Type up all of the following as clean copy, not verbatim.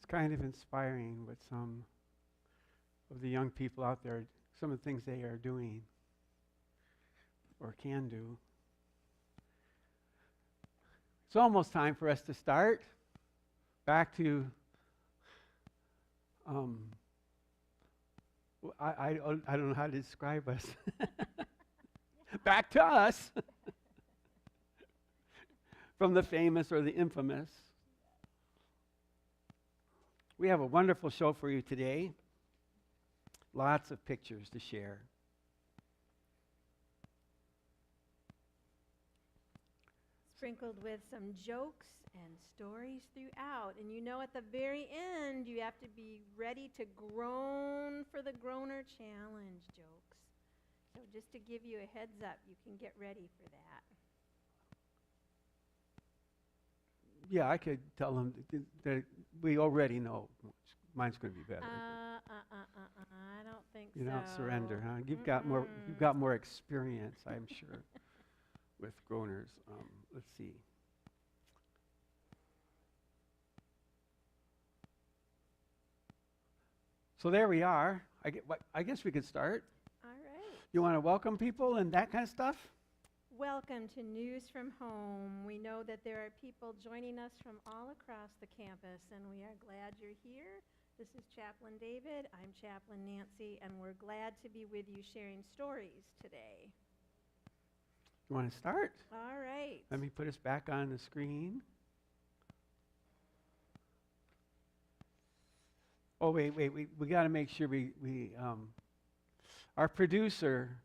Kind of inspiring what some of the young people out there, some of the things they are doing or can do. It's almost time for us to start. Back to, I don't know how to describe us. Back to us. From the famous or the infamous. We have a wonderful show for you today. Lots of pictures to share. Sprinkled with some jokes and stories throughout. And you know, at the very end, you have to be ready to groan for the Groaner Challenge jokes. So just to give you a heads up, you can get ready for that. Yeah, I could tell them that we already know. Mine's going to be better. I don't think so. You don't surrender, huh? You've got more experience, I'm sure, with groaners. Let's see. So there we are. I guess we could start. All right. You want to welcome people and that kind of stuff? Welcome to News from Home. We know that there are people joining us from all across the campus, and we are glad you're here. This is Chaplain David. I'm Chaplain Nancy, and we're glad to be with you sharing stories today. You want to start? All right. Let me put us back on the screen. Oh, wait. We got to make sure our producer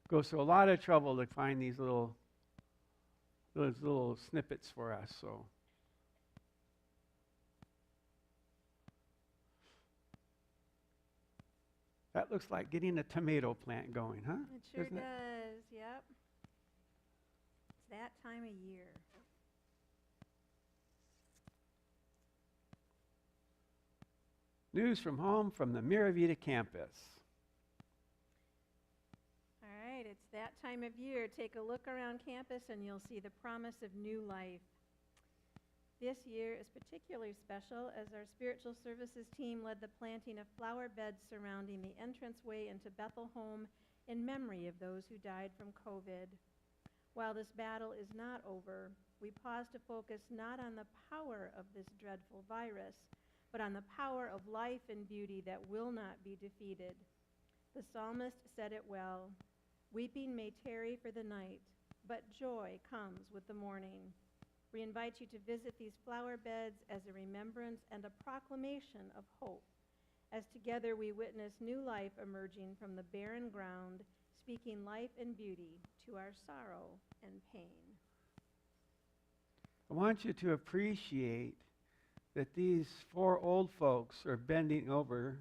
goes through a lot of trouble to find these little snippets for us. So that looks like getting a tomato plant going, huh? It sure Doesn't does. Yep. It's that time of year. News from home from the Miravita campus. It's that time of year. Take a look around campus and you'll see the promise of new life. This year is particularly special as our spiritual services team led the planting of flower beds surrounding the entranceway into Bethel Home in memory of those who died from COVID. While this battle is not over, we pause to focus not on the power of this dreadful virus, but on the power of life and beauty that will not be defeated. The psalmist said it well. Weeping may tarry for the night, but joy comes with the morning. We invite you to visit these flower beds as a remembrance and a proclamation of hope, as together we witness new life emerging from the barren ground, speaking life and beauty to our sorrow and pain. I want you to appreciate that these four old folks are bending over.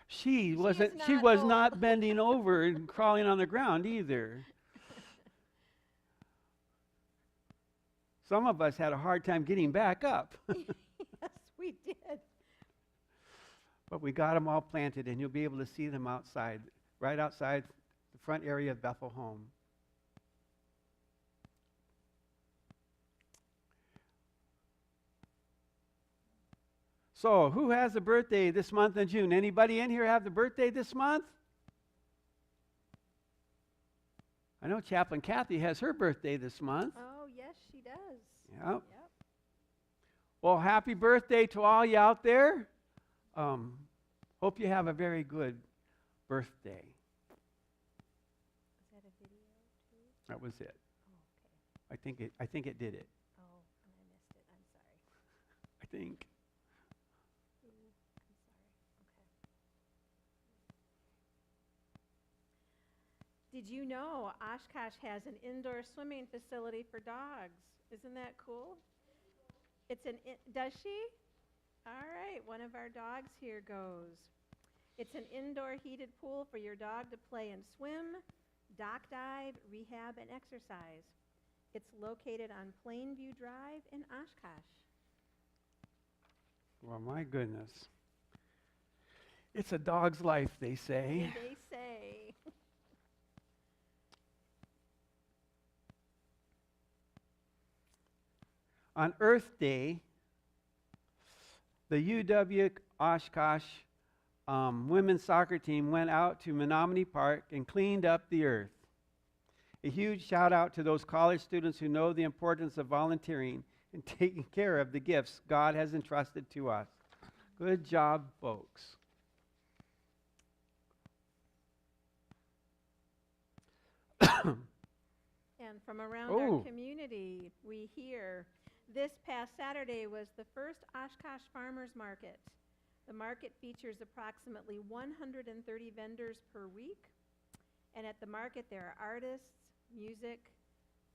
She was not bending over and crawling on the ground either. Some of us had a hard time getting back up. Yes, we did. But we got them all planted, and you'll be able to see them outside, right outside the front area of Bethel Home. So, who has a birthday this month in June? Anybody in here have the birthday this month? I know Chaplain Kathy has her birthday this month. Oh, yes, she does. Yep. Yep. Well, happy birthday to all you out there. Hope you have a very good birthday. Is that a video too? That was it. Oh, okay. I think it did it. Oh, and I missed it. I'm sorry. I think. Ooh, I'm sorry. Okay. Did you know Oshkosh has an indoor swimming facility for dogs? Isn't that cool? Does she? All right, one of our dogs here goes. It's an indoor heated pool for your dog to play and swim, dock dive, rehab, and exercise. It's located on Plainview Drive in Oshkosh. Well, my goodness. It's a dog's life, they say. They say. On Earth Day, the UW Oshkosh women's soccer team went out to Menominee Park and cleaned up the earth. A huge shout out to those college students who know the importance of volunteering and taking care of the gifts God has entrusted to us. Good job, folks. And from around our community, we hear this past Saturday was the first Oshkosh Farmers Market. The market features approximately 130 vendors per week. And at the market, there are artists, music,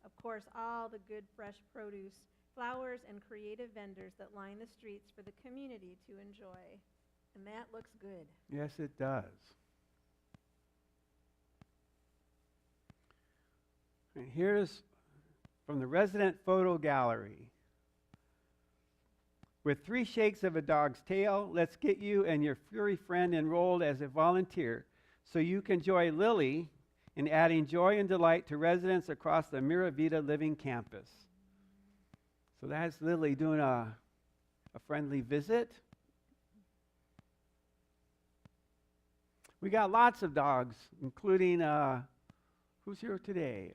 of course, all the good fresh produce, flowers, and creative vendors that line the streets for the community to enjoy. And that looks good. Yes, it does. And here's from the resident photo gallery. With 3 shakes of a dog's tail, let's get you and your furry friend enrolled as a volunteer so you can join Lily in adding joy and delight to residents across the Miravita Living Campus. So that's Lily doing a friendly visit. We got lots of dogs, including, who's here today?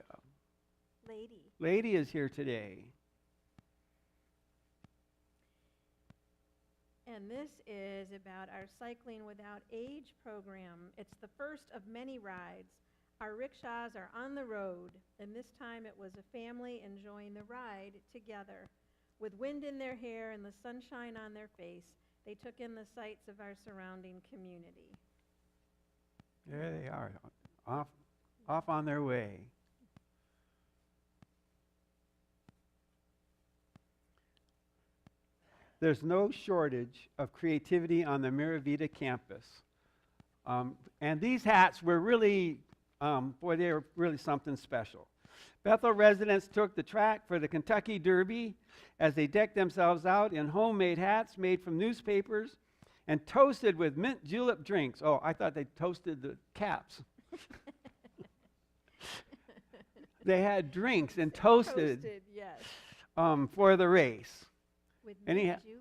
Lady. Lady is here today. And this is about our Cycling Without Age program. It's the first of many rides. Our rickshaws are on the road, and this time it was a family enjoying the ride together. With wind in their hair and the sunshine on their face, they took in the sights of our surrounding community. There they are, off on their way. There's no shortage of creativity on the Miravita campus. And these hats were really, they were really something special. Bethel residents took the track for the Kentucky Derby as they decked themselves out in homemade hats made from newspapers and toasted with mint julep drinks. Oh, I thought they toasted the caps. They had drinks and toasted yes. For the race. With And mint juleps.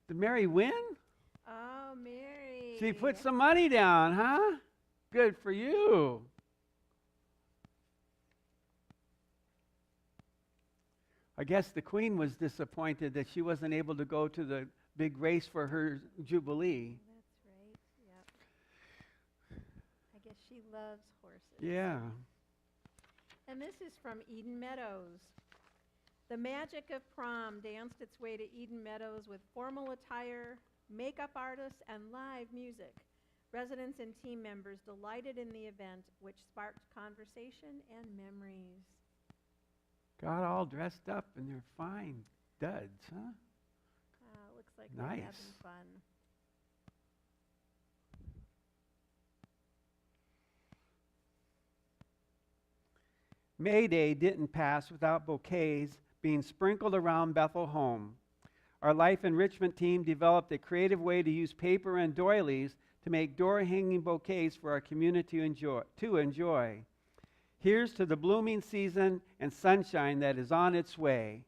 Did Mary win? Oh, Mary. She put some money down, huh? Good for you. I guess the Queen was disappointed that she wasn't able to go to the big race for her Jubilee. That's right, yep. I guess she loves horses. Yeah. And this is from Eden Meadows. The magic of prom danced its way to Eden Meadows with formal attire, makeup artists, and live music. Residents and team members delighted in the event, which sparked conversation and memories. Got all dressed up in their fine duds, huh? Looks like they're Nice. having fun. May Day didn't pass without bouquets being sprinkled around Bethel Home. our life enrichment team developed a creative way to use paper and doilies to make door-hanging bouquets for our community to enjoy. Here's to the blooming season and sunshine that is on its way.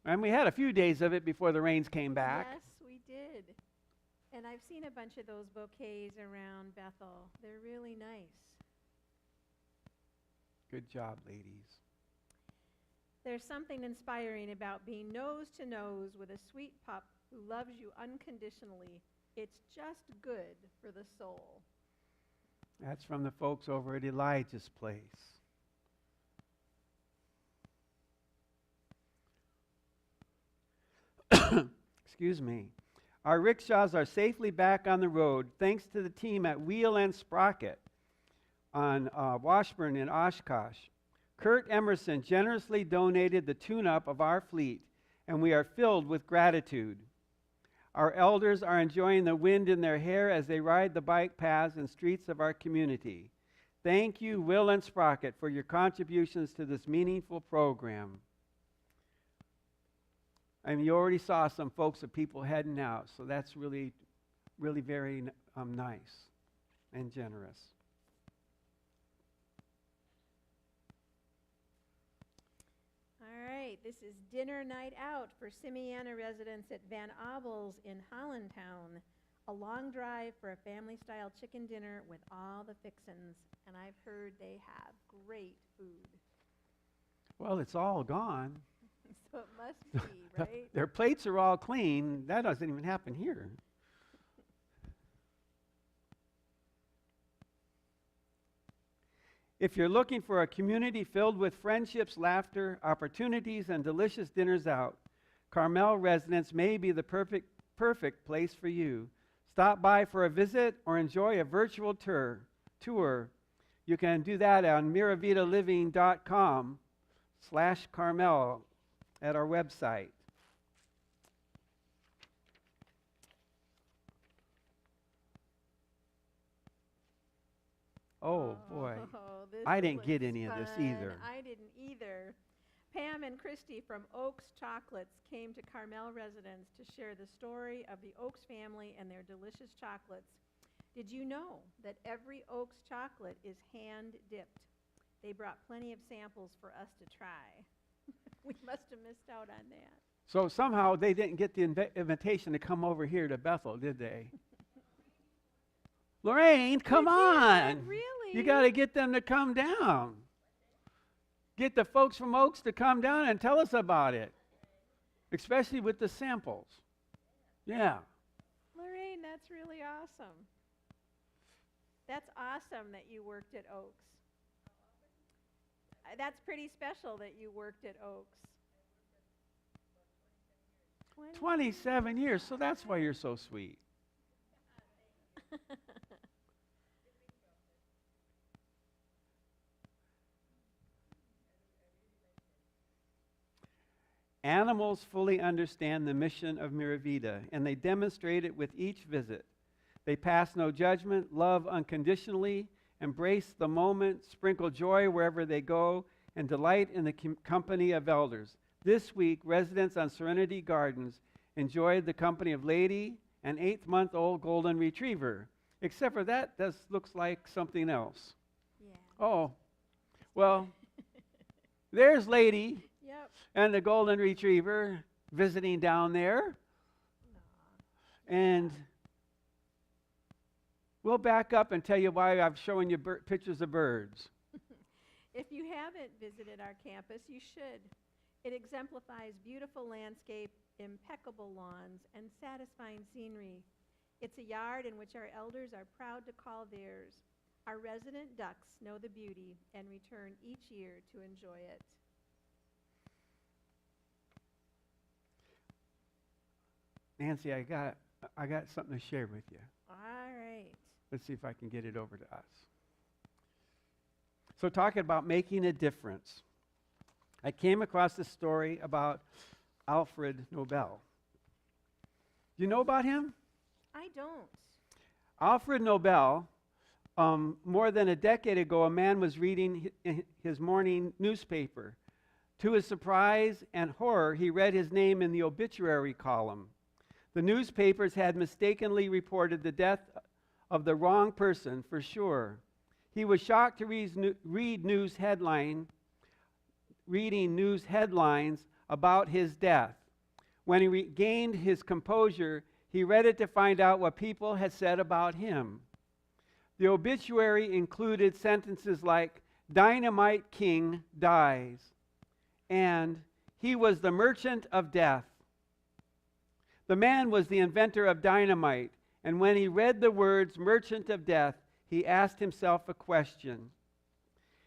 And we had a few days of it before the rains came back. Yes, we did. And I've seen a bunch of those bouquets around Bethel. They're really nice. Good job, ladies. There's something inspiring about being nose to nose with a sweet pup who loves you unconditionally. It's just good for the soul. That's from the folks over at Elijah's place. Excuse me. Our rickshaws are safely back on the road thanks to the team at Wheel and Sprocket on Washburn in Oshkosh. Kurt Emerson generously donated the tune-up of our fleet, and we are filled with gratitude. Our elders are enjoying the wind in their hair as they ride the bike paths and streets of our community. Thank you, Will and Sprocket, for your contributions to this meaningful program. And you already saw some folks of people heading out, so that's really, really very nice and generous. All right, this is dinner night out for Simiana residents at Van Abels in Hollandtown. A long drive for a family-style chicken dinner with all the fixins. And I've heard they have great food. Well, it's all gone. So it must be, right? Their plates are all clean. That doesn't even happen here. If you're looking for a community filled with friendships, laughter, opportunities, and delicious dinners out, Carmel residence may be the perfect place for you. Stop by for a visit or enjoy a virtual tour. You can do that on miravitaliving.com/Carmel at our website. Oh, boy. I didn't get any of this either. I didn't either. Pam and Christy from Oaks Chocolates came to Carmel residence to share the story of the Oaks family and their delicious chocolates. Did you know that every Oaks chocolate is hand-dipped? They brought plenty of samples for us to try. We must have missed out on that. So somehow they didn't get the invitation to come over here to Bethel, did they? Lorraine, come on. Really? You got to get them to come down. Get the folks from Oaks to come down and tell us about it, especially with the samples. Yeah. Lorraine, that's really awesome. That's awesome that you worked at Oaks. That's pretty special that you worked at Oaks. 27 years, so that's why you're so sweet. Animals fully understand the mission of Miravita, and they demonstrate it with each visit. They pass no judgment, love unconditionally, embrace the moment, sprinkle joy wherever they go, and delight in the company of elders. This week, residents on Serenity Gardens enjoyed the company of Lady, an 8-month-old golden retriever. Except for that, this looks like something else. Yeah. Oh, well, there's Lady. Yep. And the golden retriever visiting down there. Aww. And we'll back up and tell you why I've shown you pictures of birds. If you haven't visited our campus, you should. It exemplifies beautiful landscape, impeccable lawns, and satisfying scenery. It's a yard in which our elders are proud to call theirs. Our resident ducks know the beauty and return each year to enjoy it. Nancy, I got something to share with you. All right. Let's see if I can get it over to us. So talking about making a difference, I came across a story about Alfred Nobel. Do you know about him? I don't. Alfred Nobel, more than a decade ago, a man was reading his morning newspaper To his surprise and horror, he read his name in the obituary column. The newspapers had mistakenly reported the death of the wrong person for sure. He was shocked to reading news headlines about his death. When he regained his composure, he read it to find out what people had said about him. The obituary included sentences like, "Dynamite King dies," and "He was the merchant of death." The man was the inventor of dynamite, and when he read the words "merchant of death," he asked himself a question.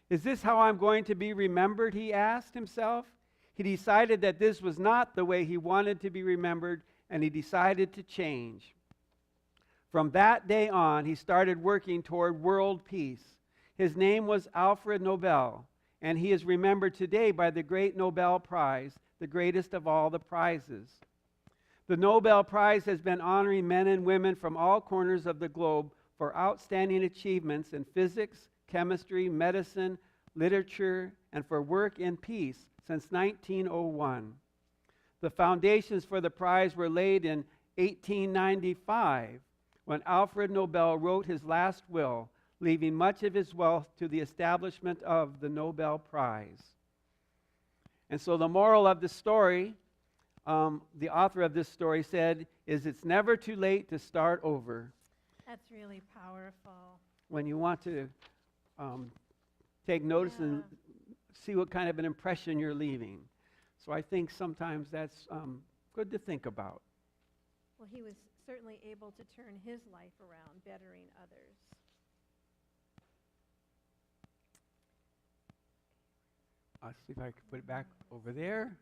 Is this how I'm going to be remembered, he asked himself. He decided that this was not the way he wanted to be remembered, and he decided to change. From that day on, he started working toward world peace. His name was Alfred Nobel, and he is remembered today by the great Nobel Prize, the greatest of all the prizes. The Nobel Prize has been honoring men and women from all corners of the globe for outstanding achievements in physics, chemistry, medicine, literature, and for work in peace since 1901. The foundations for the prize were laid in 1895 when Alfred Nobel wrote his last will, leaving much of his wealth to the establishment of the Nobel Prize. And so the moral of the story, the author of this story said, is it's never too late to start over. That's really powerful. When you want to take notice and see what kind of an impression you're leaving. So I think sometimes that's good to think about. Well, he was certainly able to turn his life around, bettering others. I'll see if I can put it back over there.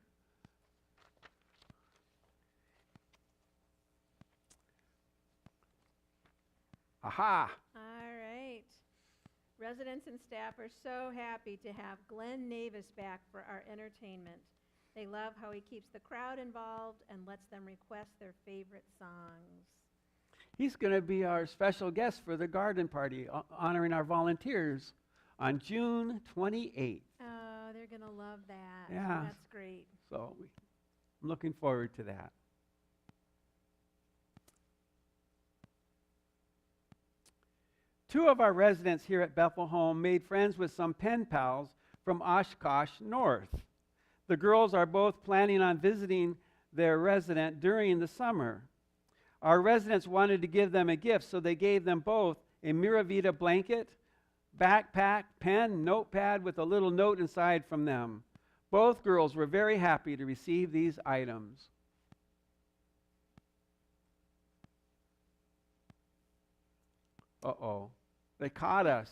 Aha! All right. Residents and staff are so happy to have Glenn Navis back for our entertainment. They love how he keeps the crowd involved and lets them request their favorite songs. He's going to be our special guest for the garden party, honoring our volunteers on June 28th. Oh, they're going to love that. Yeah. That's great. So I'm looking forward to that. Two of our residents here at Bethel Home made friends with some pen pals from Oshkosh North. The girls are both planning on visiting their resident during the summer. Our residents wanted to give them a gift, so they gave them both a Miravita blanket, backpack, pen, notepad with a little note inside from them. Both girls were very happy to receive these items. Uh-oh. They caught us.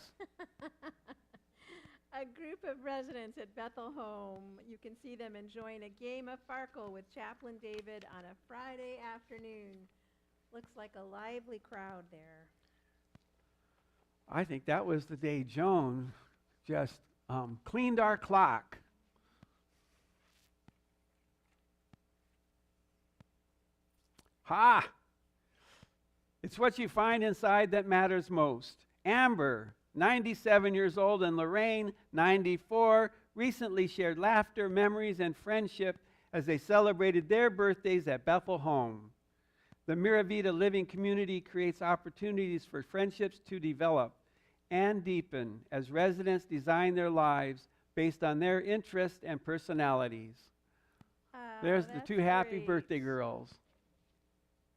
A group of residents at Bethel Home. You can see them enjoying a game of Farkle with Chaplain David on a Friday afternoon. Looks like a lively crowd there. I think that was the day Joan just cleaned our clock. Ha! It's what you find inside that matters most. Amber, 97 years old, and Lorraine, 94, recently shared laughter, memories, and friendship as they celebrated their birthdays at Bethel Home. The Miravita Living Community creates opportunities for friendships to develop and deepen as residents design their lives based on their interests and personalities. There's the two happy birthday girls.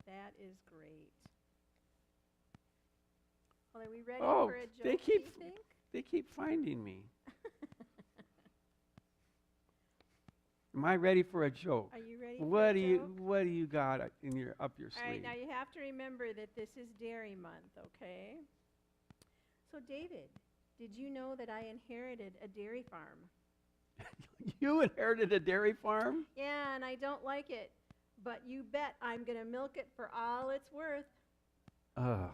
That is great. Well, are we ready Oh, for a joke, they do you keep think? they keep finding me. Am I ready for a joke? Are you ready for What a do joke? you got in your up your All right, sleeve? now you have to remember that this is Dairy Month, okay? So, David, did you know that I inherited a dairy farm? You inherited a dairy farm? Yeah, and I don't like it, but you bet I'm going to milk it for all it's worth. Ugh.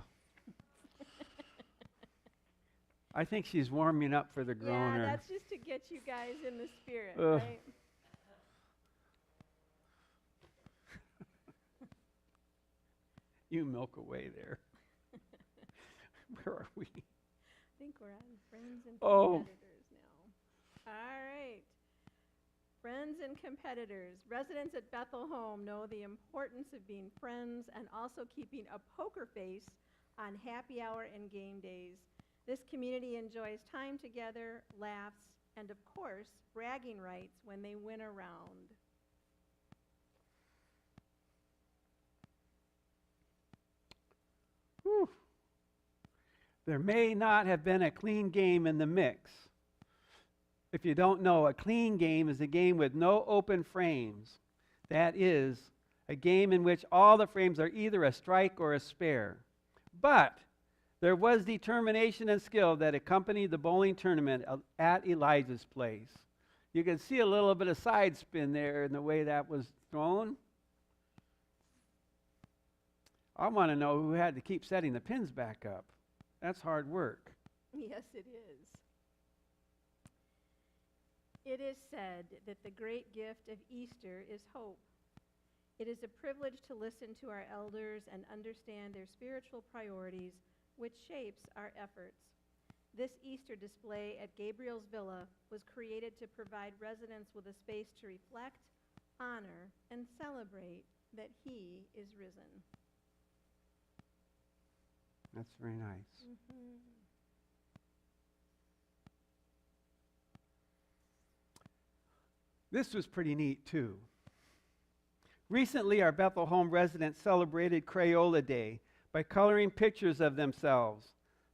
I think she's warming up for the groaner. Yeah, that's just to get you guys in the spirit, Ugh. right? You milk away there. Where are we? I think we're on Friends and Oh. Competitors now. All right. Friends and competitors, residents at Bethel Home know the importance of being friends and also keeping a poker face on happy hour and game days. This community enjoys time together, laughs, and of course, bragging rights when they win a round. Whew. There may not have been a clean game in the mix. If you don't know, a clean game is a game with no open frames. That is, a game in which all the frames are either a strike or a spare. But there was determination and skill that accompanied the bowling tournament at Elijah's place. You can see a little bit of side spin there in the way that was thrown. I want to know who had to keep setting the pins back up. That's hard work. Yes, it is. It is said that the great gift of Easter is hope. It is a privilege to listen to our elders and understand their spiritual priorities, which shapes our efforts. This Easter display at Gabriel's Villa was created to provide residents with a space to reflect, honor, and celebrate that He is risen. That's very nice. Mm-hmm. This was pretty neat, too. Recently, our Bethel Home residents celebrated Crayola Day by coloring pictures of themselves.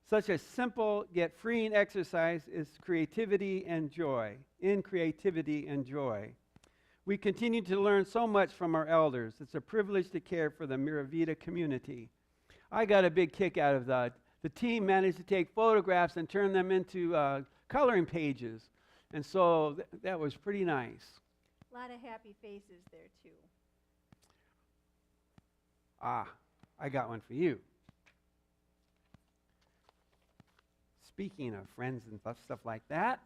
Such a simple yet freeing exercise is creativity and joy. We continue to learn so much from our elders. It's a privilege to care for the Miravita community. I got a big kick out of that. The team managed to take photographs and turn them into coloring pages. And so that was pretty nice. A lot of happy faces there, too. Ah, I got one for you. Speaking of friends and stuff like that,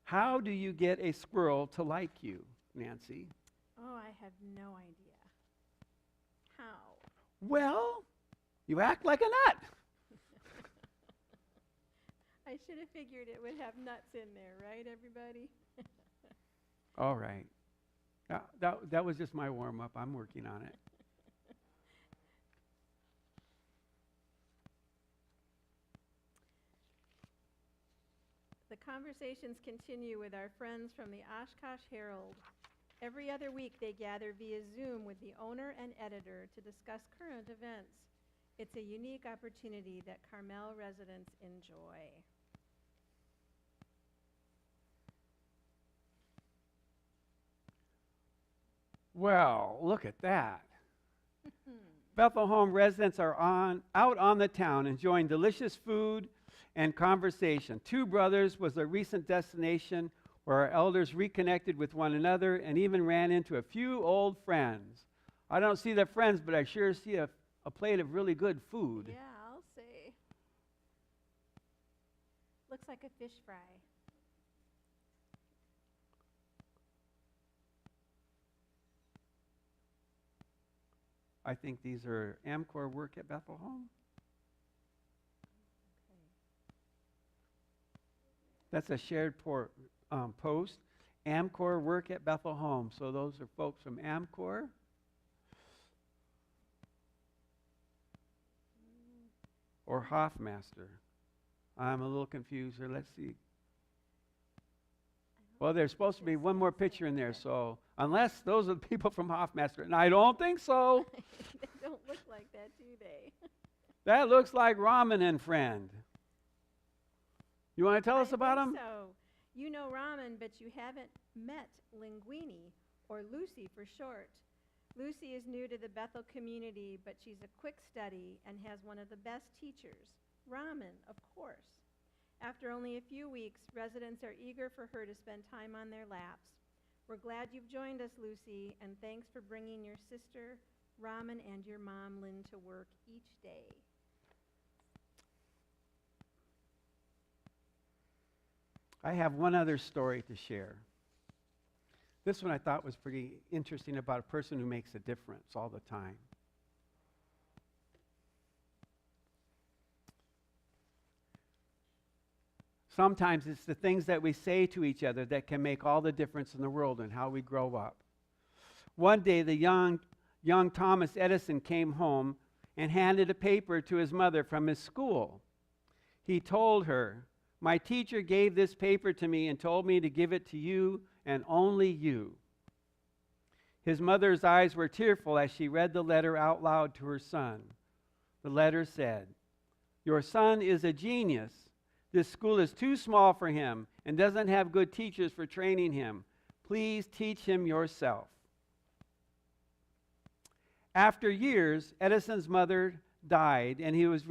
how do you get a squirrel to like you, Nancy? Oh, I have no idea. How? Well, you act like a nut. I should have figured it would have nuts in there, right, everybody? All right. That was just my warm-up. I'm working on it. The conversations continue with our friends from the Oshkosh Herald. Every other week, they gather via Zoom with the owner and editor to discuss current events. It's a unique opportunity that Carmel residents enjoy. Well, look at that. Bethel Home residents are out on the town enjoying delicious food and conversation. Two Brothers was a recent destination where our elders reconnected with one another and even ran into a few old friends. I don't see the friends, but I sure see a plate of really good food. Yeah, I'll say. Looks like a fish fry. I think these are Amcor work at Bethel Home. Okay. That's a shared post. Amcor work at Bethel Home. So those are folks from Amcor. Or Hoffmaster. I'm a little confused here. Let's see. Well, there's supposed to be one more picture in there, so unless those are the people from Hoffmaster, and I don't think so. They don't look like that, do they? That looks like Ramen and Friend. You want to tell us about them? So, you know Ramen, but you haven't met Linguini, or Lucy for short. Lucy is new to the Bethel community, but she's a quick study and has one of the best teachers. Ramen, of course. After only a few weeks, residents are eager for her to spend time on their laps. We're glad you've joined us, Lucy, and thanks for bringing your sister, Ramen, and your mom, Lynn, to work each day. I have one other story to share. This one I thought was pretty interesting about a person who makes a difference all the time. Sometimes it's the things that we say to each other that can make all the difference in the world and how we grow up. One day, the young Thomas Edison came home and handed a paper to his mother from his school. He told her, "My teacher gave this paper to me and told me to give it to you and only you." His mother's eyes were tearful as she read the letter out loud to her son. The letter said, "Your son is a genius. This school is too small for him and doesn't have good teachers for training him. Please teach him yourself." After years, Edison's mother died, and he was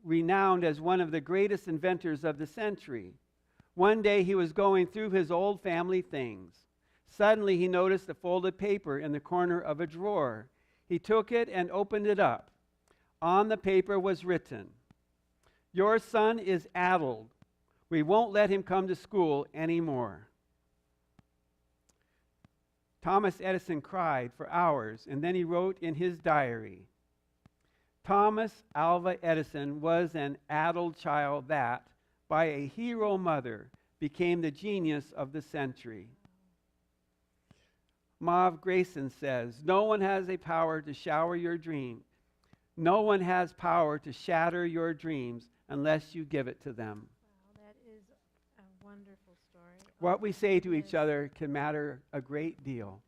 renowned as one of the greatest inventors of the century. One day he was going through his old family things. Suddenly he noticed a folded paper in the corner of a drawer. He took it and opened it up. On the paper was written, "Your son is addled. We won't let him come to school anymore." Thomas Edison cried for hours, and then he wrote in his diary, "Thomas Alva Edison was an addled child that, by a hero mother, became the genius of the century." Mav Grayson says, "No one has a power to shower your dream. No one has power to shatter your dreams unless you give it to them." Wow, that is a wonderful story. What we say to It each is. other can matter a great deal.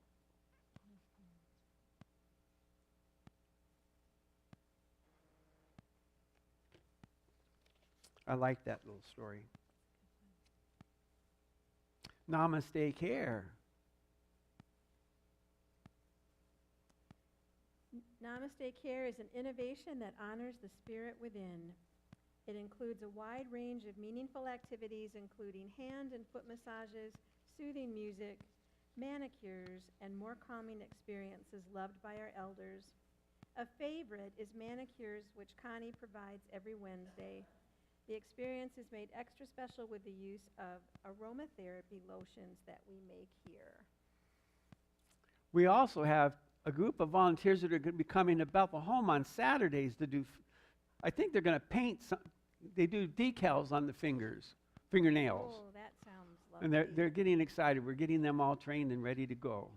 I like that little story. Namaste Care. Namaste Care is an innovation that honors the spirit within. It includes a wide range of meaningful activities, including hand and foot massages, soothing music, manicures, and more calming experiences loved by our elders. A favorite is manicures, which Connie provides every Wednesday. The experience is made extra special with the use of aromatherapy lotions that we make here. We also have a group of volunteers that are going to be coming to Bethel Home on Saturdays to do, I think they're going to paint some, they do decals on the fingernails. Oh, that sounds lovely. And they're getting excited. We're getting them all trained and ready to go.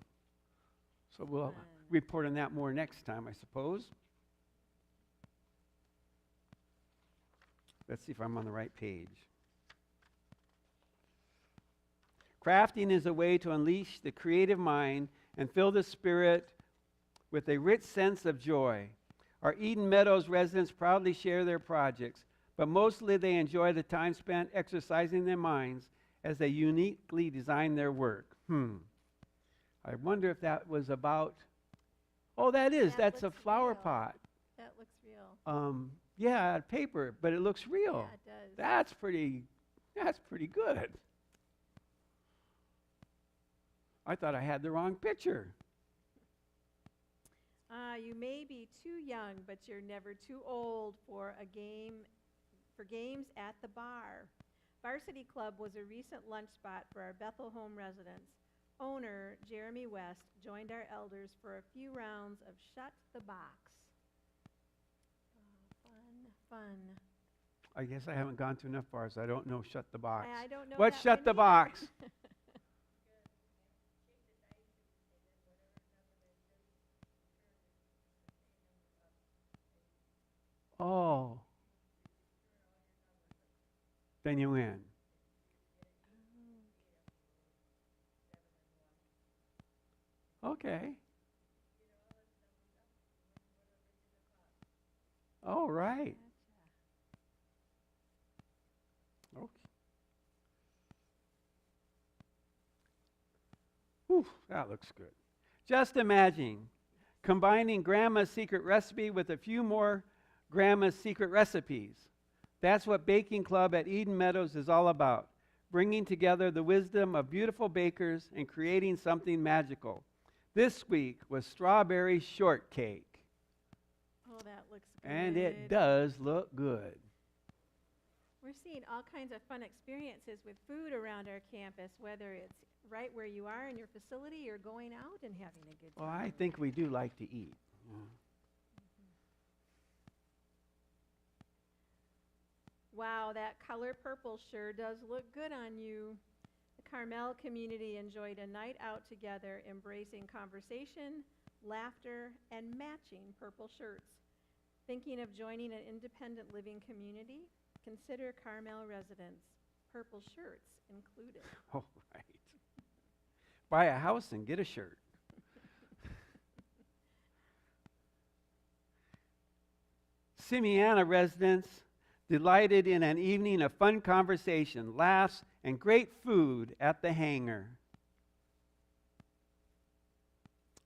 So we'll Fun. report on that more next time, I suppose. Let's see if I'm on the right page. Crafting is a way to unleash the creative mind and fill the spirit with a rich sense of joy. Our Eden Meadows residents proudly share their projects, but mostly they enjoy the time spent exercising their minds as they uniquely design their work. I wonder if that was about, oh, that's a looks flower real. pot. That looks real. Yeah, paper, but it looks real. Yeah, it does. That's pretty good. I thought I had the wrong picture. You may be too young, but you're never too old for games at the bar. Varsity Club was a recent lunch spot for our Bethel Home residents. Owner Jeremy West joined our elders for a few rounds of Shut the Box. Fun. I guess I haven't gone to enough bars. I don't know Shut the Box. I don't know What's that Shut one the either. Box? Oh. Then you win. Okay. All right. Okay. Whew, that looks good. Just imagine combining Grandma's secret recipe with a few more Grandma's secret recipes. That's what Baking Club at Eden Meadows is all about, bringing together the wisdom of beautiful bakers and creating something magical. This week was strawberry shortcake. Oh, that looks good. And it does look good. We're seeing all kinds of fun experiences with food around our campus, whether it's right where you are in your facility or going out and having a good time. Well, I think we do like to eat. Wow, that color purple sure does look good on you. The Carmel community enjoyed a night out together, embracing conversation, laughter, and matching purple shirts. Thinking of joining an independent living community? Consider Carmel residents. Purple shirts included. Oh, right. Buy a house and get a shirt. Simiana residents delighted in an evening of fun conversation, laughs, and great food at the hangar.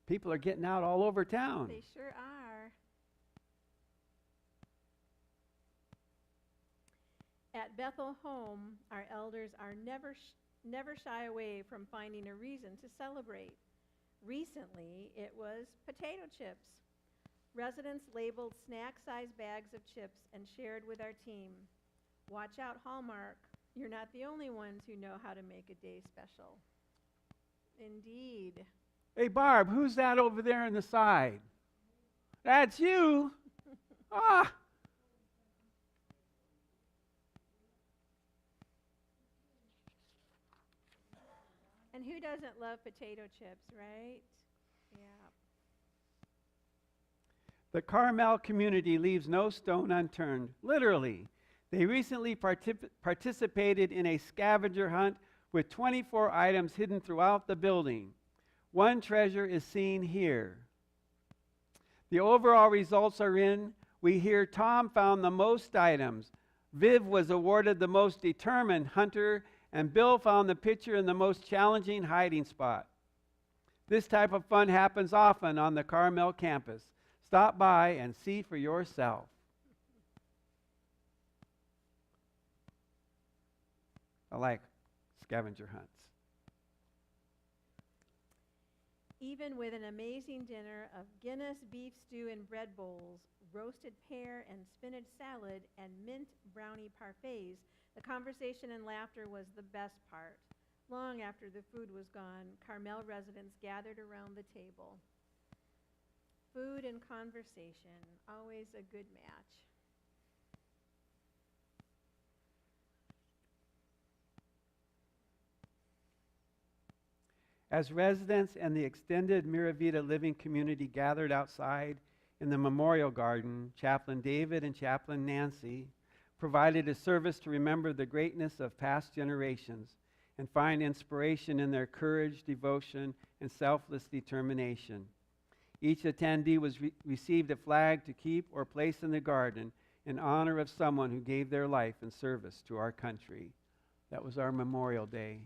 People are getting out all over town. They sure are. At Bethel Home, our elders are never shy away from finding a reason to celebrate. Recently, it was potato chips. Residents labeled snack-sized bags of chips and shared with our team. Watch out, Hallmark. You're not the only ones who know how to make a day special. Indeed. Hey, Barb, who's that over there on the side? That's you. Ah. And who doesn't love potato chips, right? Yeah. The Carmel community leaves no stone unturned. Literally, they recently participated in a scavenger hunt with 24 items hidden throughout the building. One treasure is seen here. The overall results are in. We hear Tom found the most items. Viv was awarded the most determined hunter, and Bill found the picture in the most challenging hiding spot. This type of fun happens often on the Carmel campus. Stop by and see for yourself. I like scavenger hunts. Even with an amazing dinner of Guinness beef stew and bread bowls, roasted pear and spinach salad, and mint brownie parfaits, the conversation and laughter was the best part. Long after the food was gone, Carmel residents gathered around the table. Food and conversation, always a good match. As residents and the extended Miravita living community gathered outside in the memorial garden, Chaplain David and Chaplain Nancy provided a service to remember the greatness of past generations and find inspiration in their courage, devotion, and selfless determination. Each attendee received a flag to keep or place in the garden in honor of someone who gave their life in service to our country. That was our Memorial Day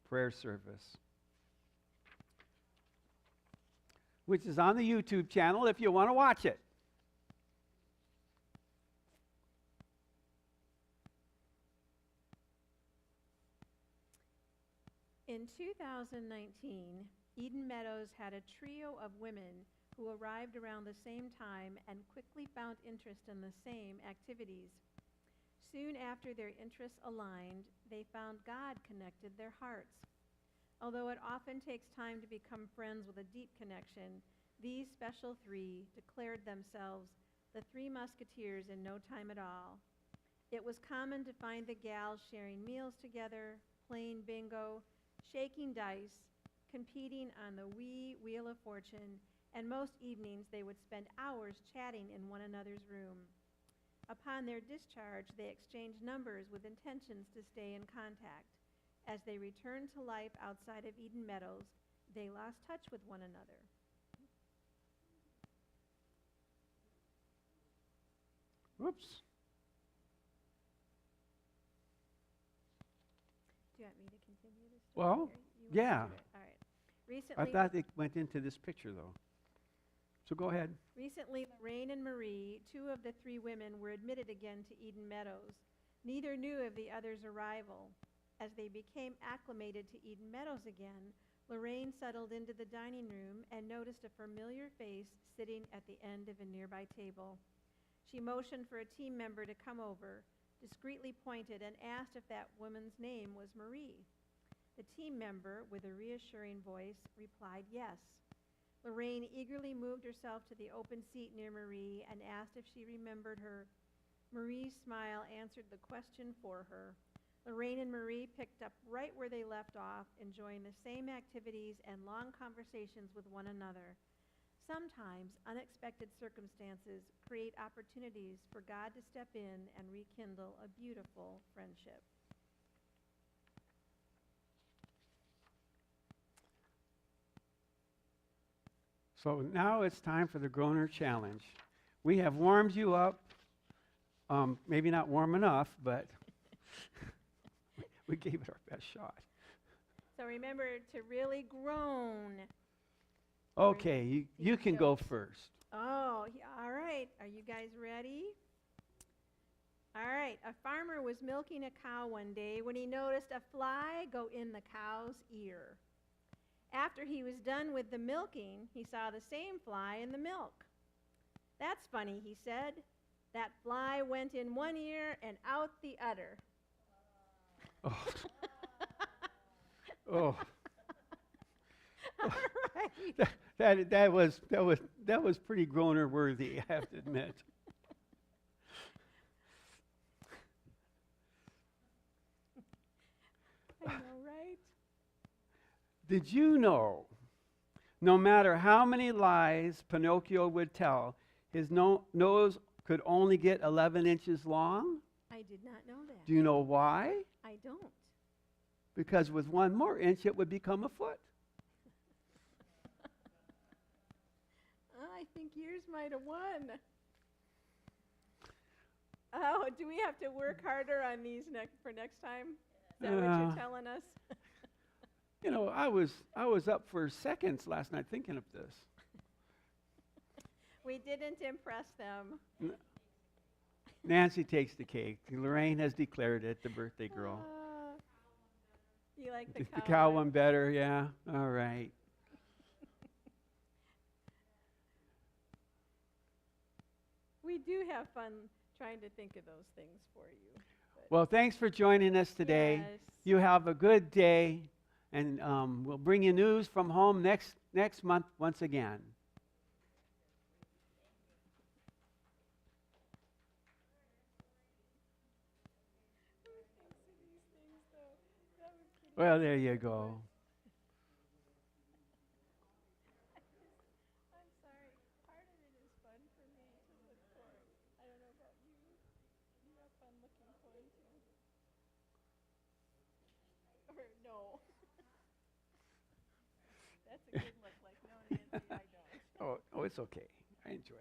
prayer service, which is on the YouTube channel if you want to watch it. In 2019, Eden Meadows had a trio of women who arrived around the same time and quickly found interest in the same activities. Soon after their interests aligned, they found God connected their hearts. Although it often takes time to become friends with a deep connection, these special three declared themselves the Three Musketeers in no time at all. It was common to find the gals sharing meals together, playing bingo, shaking dice, competing on the wee Wheel of Fortune, and most evenings they would spend hours chatting in one another's room. Upon their discharge, they exchanged numbers with intentions to stay in contact. As they returned to life outside of Eden Meadows, they lost touch with one another. Whoops. Do you want me to continue this? Well, yeah. All right. Recently, I thought it went into this picture, though. So go ahead. Recently, Lorraine and Marie, two of the three women, were admitted again to Eden Meadows. Neither knew of the other's arrival. As they became acclimated to Eden Meadows again, Lorraine settled into the dining room and noticed a familiar face sitting at the end of a nearby table. She motioned for a team member to come over, discreetly pointed, and asked if that woman's name was Marie. The team member, with a reassuring voice, replied yes. Lorraine eagerly moved herself to the open seat near Marie and asked if she remembered her. Marie's smile answered the question for her. Lorraine and Marie picked up right where they left off, enjoying the same activities and long conversations with one another. Sometimes unexpected circumstances create opportunities for God to step in and rekindle a beautiful friendship. So now it's time for the Groaner Challenge. We have warmed you up, maybe not warm enough, but we gave it our best shot. So remember to really groan. Okay, you can go first. Oh, all right. Are you guys ready? All right. A farmer was milking a cow one day when he noticed a fly go in the cow's ear. After he was done with the milking, he saw the same fly in the milk. "That's funny," he said. "That fly went in one ear and out the other." Oh. Oh. All right. That was pretty Groaner worthy, I have to admit. I know, right? Did you know, no matter how many lies Pinocchio would tell, his nose could only get 11 inches long? I did not know that. Do you know why? I don't. Because with one more inch, it would become a foot. I think yours might have won. Oh, do we have to work harder on these for next time? Is that what you're telling us? You know, I was up for seconds last night thinking of this. We didn't impress them. Nancy takes the cake. Lorraine has declared it, the birthday girl. You like the cow? The cow one better, yeah. All right. We do have fun trying to think of those things for you. Well, thanks for joining us today. Yes. You have a good day, and we'll bring you news from home next month once again. Well, there you go. I'm sorry. Part of it is fun for me to look for. I don't know about you. You have fun looking for it too. Or no. That's a good look. Like, no, Nancy, I don't. Oh, it's okay. I enjoy.